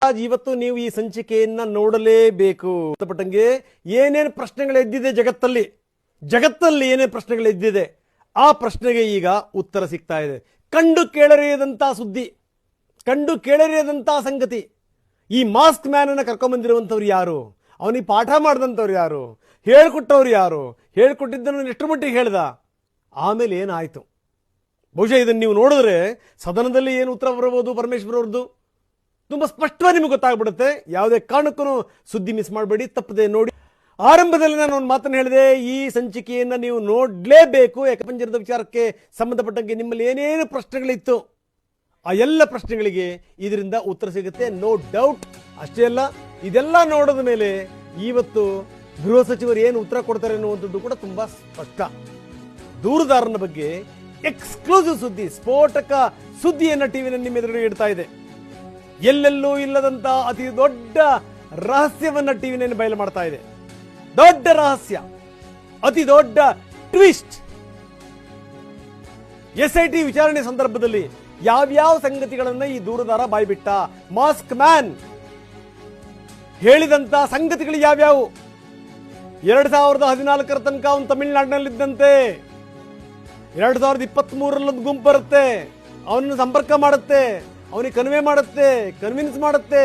ಇವತ್ತು ನೀವು ಈ ಸಂಚಿಕೆಯನ್ನ ನೋಡಲೇಬೇಕು. ಪಟ್ಟಂಗೆ ಏನೇನು ಪ್ರಶ್ನೆಗಳು ಎದ್ದಿದೆ ಜಗತ್ತಲ್ಲಿ ಏನೇನು ಪ್ರಶ್ನೆಗಳು ಎದ್ದಿದೆ ಆ ಪ್ರಶ್ನೆಗೆ ಈಗ ಉತ್ತರ ಸಿಗ್ತಾ ಇದೆ. ಕಂಡು ಕೇಳರಿಯದಂತ ಸುದ್ದಿ, ಕಂಡು ಕೇಳರಿಯದಂತ ಸಂಗತಿ. ಈ ಮಾಸ್ಕ್ ಮ್ಯಾನ್ ಅನ್ನ ಕರ್ಕೊಂಡ್ಬಂದಿರುವಂಥವ್ರು ಯಾರು, ಅವನಿಗೆ ಪಾಠ ಮಾಡಿದಂಥವ್ರು ಯಾರು, ಹೇಳ್ಕೊಟ್ಟವ್ರು ಯಾರು, ಹೇಳ್ಕೊಟ್ಟಿದ್ದನ್ನು ಎಷ್ಟು ಮಟ್ಟಿಗೆ ಹೇಳ್ದ, ಆಮೇಲೆ ಏನಾಯ್ತು? ಬಹುಶಃ ಇದನ್ನು ನೀವು ನೋಡಿದ್ರೆ ಸದನದಲ್ಲಿ ಏನು ಉತ್ತರ ಬರಬಹುದು ಪರಮೇಶ್ವರ್ ಅವ್ರದ್ದು ತುಂಬಾ ಸ್ಪಷ್ಟವಾಗಿ ನಿಮಗೆ ಗೊತ್ತಾಗ್ಬಿಡುತ್ತೆ. ಯಾವುದೇ ಕಾರಣಕ್ಕೂ ಸುದ್ದಿ ಮಿಸ್ ಮಾಡಬೇಡಿ, ತಪ್ಪದೆ ನೋಡಿ. ಆರಂಭದಲ್ಲಿ ನಾನು ಒಂದು ಮಾತನ್ನು ಹೇಳಿದೆ, ಈ ಸಂಚಿಕೆಯನ್ನ ನೀವು ನೋಡಲೇಬೇಕು. ಏಕಪಂಜರದ ವಿಚಾರಕ್ಕೆ ಸಂಬಂಧಪಟ್ಟಂಗೆ ನಿಮ್ಮಲ್ಲಿ ಏನೇನು ಪ್ರಶ್ನೆಗಳಿತ್ತು ಆ ಎಲ್ಲ ಪ್ರಶ್ನೆಗಳಿಗೆ ಇದರಿಂದ ಉತ್ತರ ಸಿಗುತ್ತೆ, ನೋ ಡೌಟ್. ಅಷ್ಟೇ ಅಲ್ಲ, ಇದೆಲ್ಲ ನೋಡಿದ ಮೇಲೆ ಇವತ್ತು ಗೃಹ ಸಚಿವರು ಏನು ಉತ್ತರ ಕೊಡ್ತಾರೆ ಅನ್ನುವಂಥದ್ದು ಕೂಡ ತುಂಬಾ ಸ್ಪಷ್ಟ. ದೂರುದಾರನ ಬಗ್ಗೆ ಎಕ್ಸ್ಕ್ಲೂಸಿವ್ ಸುದ್ದಿ, ಸ್ಫೋಟಕ ಸುದ್ದಿಯನ್ನ ಟಿವಿನ ನಿಮ್ಮ ಎದುರುಗಡೆ ಇಡ್ತಾ ಇದೆ. ಎಲ್ಲೆಲ್ಲೂ ಇಲ್ಲದಂತ ಅತಿ ದೊಡ್ಡ ರಹಸ್ಯವನ್ನ ಟಿವಿನ ಬಯಲು ಮಾಡ್ತಾ ಇದೆ. ದೊಡ್ಡ ರಹಸ್ಯ, ಅತಿ ದೊಡ್ಡ ಟ್ವಿಸ್ಟ್. SIT ವಿಚಾರಣೆ ಸಂದರ್ಭದಲ್ಲಿ ಯಾವ್ಯಾವ ಸಂಗತಿಗಳನ್ನ ಈ ದೂರುದಾರ ಬಾಯ್ಬಿಟ್ಟ, ಮಾಸ್ಕ್ ಮ್ಯಾನ್ ಹೇಳಿದಂತ ಸಂಗತಿಗಳು ಯಾವ್ಯಾವು? 2014 ತನಕ ಅವನು ತಮಿಳುನಾಡಿನಲ್ಲಿದ್ದಂತೆ, 2023 ಗುಂಪು ಬರುತ್ತೆ, ಅವನನ್ನು ಸಂಪರ್ಕ ಮಾಡುತ್ತೆ, ಅವನಿಗೆ ಕನ್ವಿನ್ಸ್ ಮಾಡುತ್ತೆ.